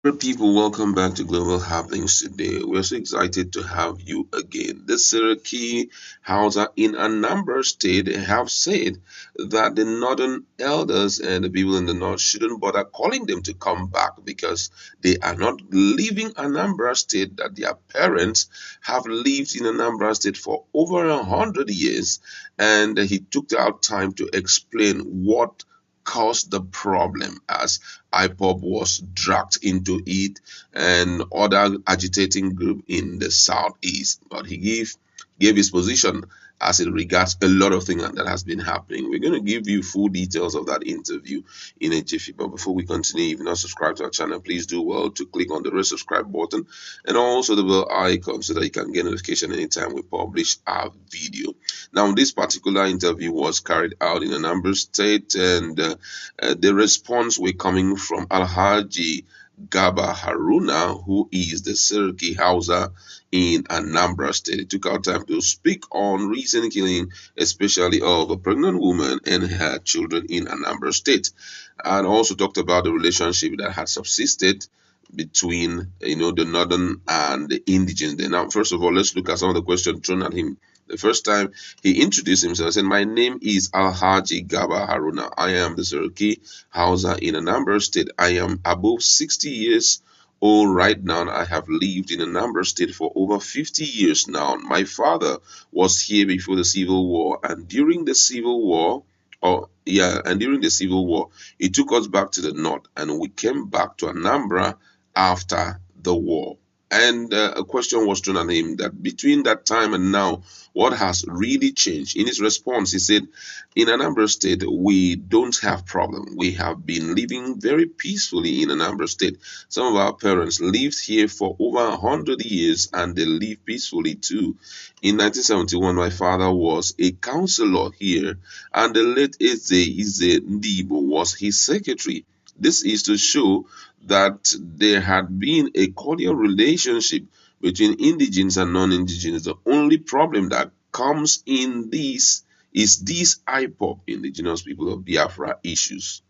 People, welcome back to Global Happenings today. We're so excited to have you again. The Serikin Hausa in Anambra State have said that the northern elders and the people in the north shouldn't bother calling them to come back because they are not leaving Anambra State, that their parents have lived in Anambra State for over 100 years. And he took out time to explain what caused the problem as IPOB was dragged into it and other agitating group in the southeast. But he gave his position as it regards a lot of things that has been happening. We're going to give you full details of that interview in a jiffy. But before we continue, if you're not subscribed to our channel, please do well to click on the red subscribe button and also the bell icon so that you can get notification anytime we publish our video. Now, this particular interview was carried out in Anambra State, and the response were coming from Alhaji Gaba Haruna, who is the Serikin Hausa in Anambra State. He took out time to speak on recent killing, especially of a pregnant woman and her children in Anambra State, and also talked about the relationship that had subsisted between the northern and the indigenous. Now, first of all, let's look at some of the questions thrown at him. The first time he introduced himself, said, "My name is Alhaji Gaba Haruna. I am the Serikin Hausa in Anambra State. I am above 60 years old right now. I have lived in Anambra State for over 50 years now. My father was here before the Civil War, and during the Civil War, he took us back to the north, and we came back to Anambra after the war." And a question was thrown at him that between that time and now, what has really changed? In his response, he said, "In Anambra State, we don't have problem. We have been living very peacefully in Anambra State. Some of our parents lived here for over 100 years and they live peacefully too. In 1971, my father was a councillor here and the late Eze Ndibo was his secretary. This is to show that there had been a cordial relationship between indigenous and non-indigenous. The only problem that comes in this is these IPOP, indigenous people of Biafra issues."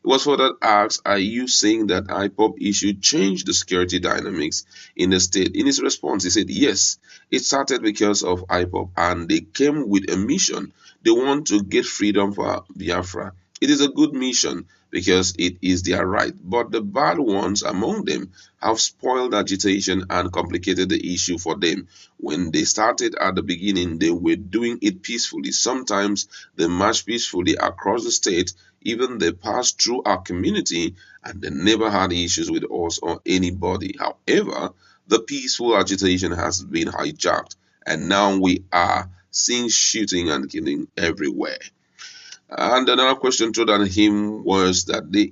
He was further asked, "Are you saying that IPOP issue changed the security dynamics in the state?" In his response, he said, "Yes, it started because of IPOP and they came with a mission. They want to get freedom for Biafra. It is a good mission because it is their right. But the bad ones among them have spoiled agitation and complicated the issue for them. When they started at the beginning, they were doing it peacefully. Sometimes they marched peacefully across the state. Even they passed through our community and they never had issues with us or anybody. However, the peaceful agitation has been hijacked and now we are seeing shooting and killing everywhere." And another question thrown at him was that the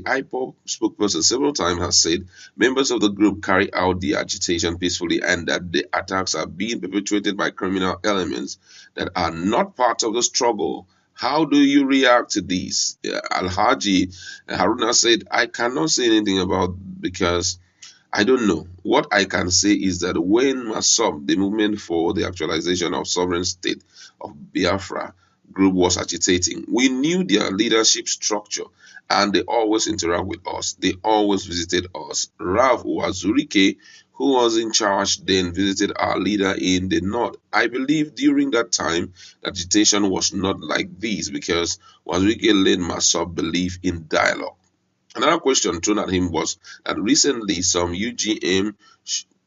IPOP spokesperson several times has said members of the group carry out the agitation peacefully and that the attacks are being perpetrated by criminal elements that are not part of the struggle. How do you react to this? Alhaji Haruna said, "I cannot say anything about because I don't know. What I can say is that when MASOB, the movement for the actualization of sovereign state of Biafra, group was agitating, we knew their leadership structure and they always interact with us. They always visited us. Rav Wazurike, who was in charge then, visited our leader in the north. I believe during that time, agitation was not like this because Wazurike led MASOB believe in dialogue." Another question thrown at him was that recently some UGM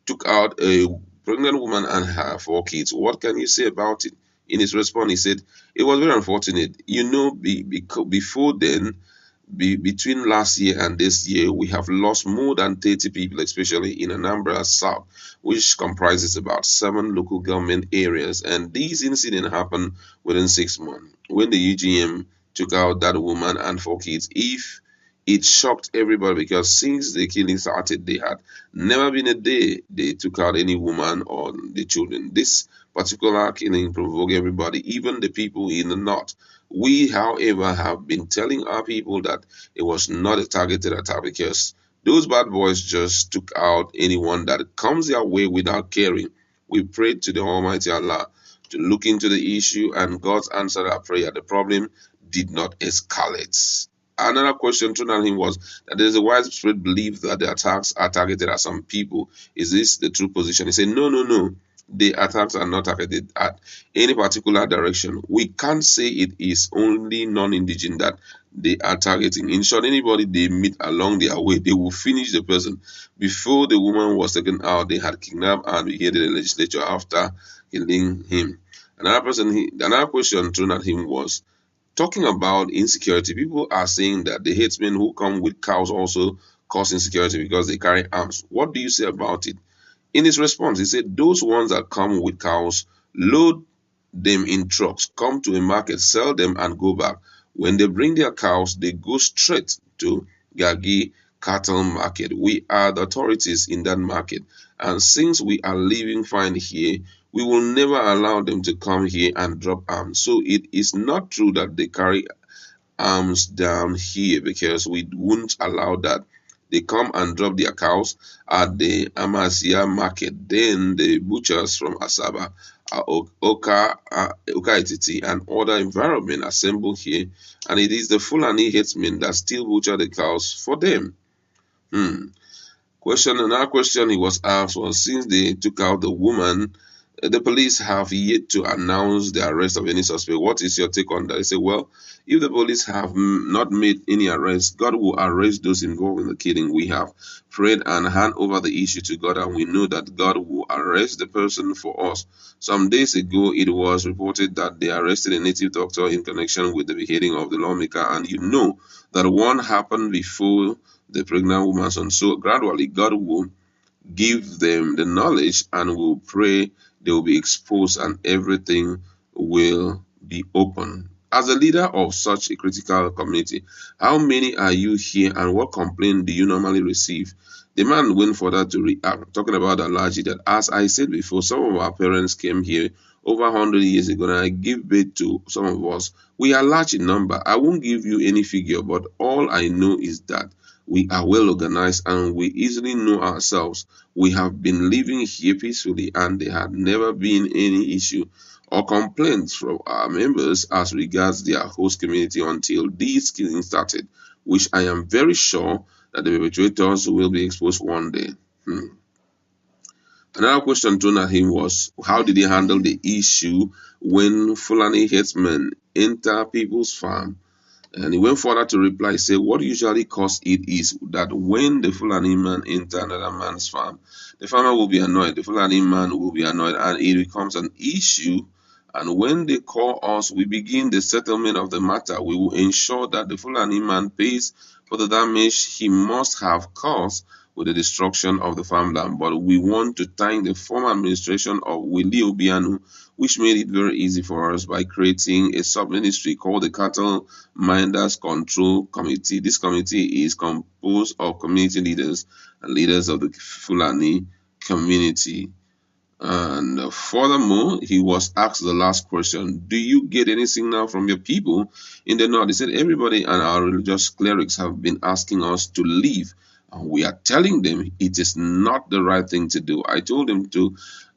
took out a pregnant woman and her 4 kids. What can you say about it? In his response, he said, "It was very unfortunate. Before then, between last year and this year, we have lost more than 30 people, especially in Anambra South, which comprises about 7 local government areas. And these incidents happened within 6 months. When the UGM took out that woman and 4 kids, if it shocked everybody because since the killing started, they had never been a day they took out any woman or the children. This particular killing provoked everybody, even the people in the north. We, however, have been telling our people that it was not a targeted attack because those bad boys just took out anyone that comes their way without caring. We prayed to the Almighty Allah to look into the issue and God answered our prayer. The problem did not escalate." Another question thrown at him was that there is a widespread belief that the attacks are targeted at some people. Is this the true position? He said, no, no, no. The attacks are not targeted at any particular direction. We can't say it is only non-indigenous that they are targeting. In short, anybody they meet along their way, they will finish the person. Before the woman was taken out, they had kidnapped and beheaded the legislature after killing him. Another question thrown at him was, talking about insecurity, people are saying that the headsmen who come with cows also cause insecurity because they carry arms. What do you say about it? In his response, he said those ones that come with cows, load them in trucks, come to a market, sell them, and go back. When they bring their cows, they go straight to Gagi cattle market. We are the authorities in that market. And since we are living fine here, we will never allow them to come here and drop arms. So it is not true that they carry arms down here, because we won't allow that. They come and drop their cows at the Amasia market. Then the butchers from Asaba, Oka Etiti, and other environment assemble here, and it is the Fulani headsmen that still butcher the cows for them. Another question he was asked was, since they took out the woman, the police have yet to announce the arrest of any suspect. What is your take on that? He said, well, if the police have not made any arrest, God will arrest those involved in the killing. We have prayed and hand over the issue to God, and we know that God will arrest the person for us. Some days ago, it was reported that they arrested a native doctor in connection with the beheading of the lawmaker, and you know that one happened before the pregnant woman's son. So gradually, God will give them the knowledge, and will pray they will be exposed and everything will be open. As a leader of such a critical community, how many are you here, and what complaint do you normally receive? The man went further to react, talking about Alaji, that as I said before, some of our parents came here over 100 years ago, and I give birth to some of us. We are large in number. I won't give you any figure, but all I know is that we are well organized and we easily know ourselves. We have been living here peacefully, and there had never been any issue or complaints from our members as regards their host community until these killings started, which I am very sure that the perpetrators will be exposed one day. Another question thrown at him was, how did he handle the issue when Fulani headsmen enter people's farm? And he went further to reply, he said, what usually causes it is that when the Fulani man enters another man's farm, the farmer will be annoyed, the Fulani man will be annoyed, and it becomes an issue. And when they call us, we begin the settlement of the matter. We will ensure that the Fulani man pays for the damage he must have caused with the destruction of the farmland. But we want to thank the former administration of Willie Obianu, which made it very easy for us by creating a sub-ministry called the Cattle Minders Control Committee. This committee is composed of community leaders and leaders of the Fulani community. And furthermore, he was asked the last question, do you get any signal from your people in the north? He said, everybody and our religious clerics have been asking us to leave, and we are telling them it is not the right thing to do. I told them to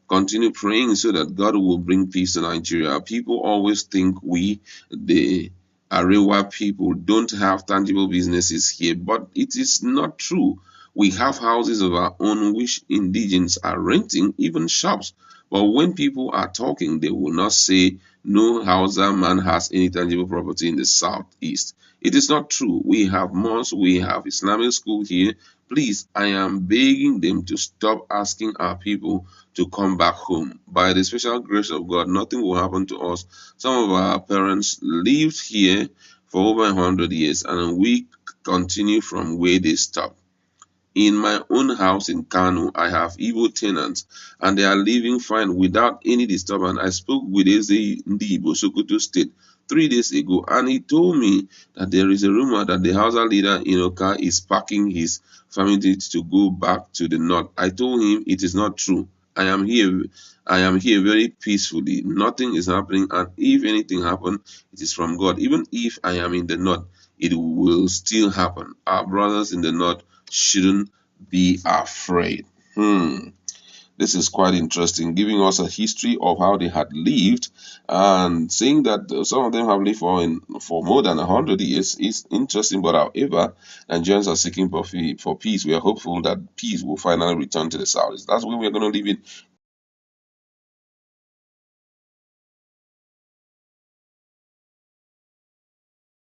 continue praying so that God will bring peace to Nigeria. People always think we, the Arewa people, don't have tangible businesses here, but it is not true. We have houses of our own which indigenes are renting, even shops. But when people are talking, they will not say no Hausa man has any tangible property in the southeast. It is not true. We have mosques, we have Islamic school here. Please, I am begging them to stop asking our people to come back home. By the special grace of God, nothing will happen to us. Some of our parents lived here for over 100 years, and we continue from where they stopped. In my own house in Kano, I have Igbo tenants, and they are living fine without any disturbance. I spoke with Eze Ndibo, Sokoto State, 3 days ago, and he told me that there is a rumor that the Hausa leader in Oka is packing his family to go back to the north. I told him it is not true. I am here very peacefully. Nothing is happening, and if anything happens, it is from God. Even if I am in the north, it will still happen. Our brothers in the north shouldn't be afraid. This is quite interesting, giving us a history of how they had lived, and seeing that some of them have lived for more than 100 years is interesting. But however, Nigerians are seeking for peace. We are hopeful that peace will finally return to the south. That's where we're going to live in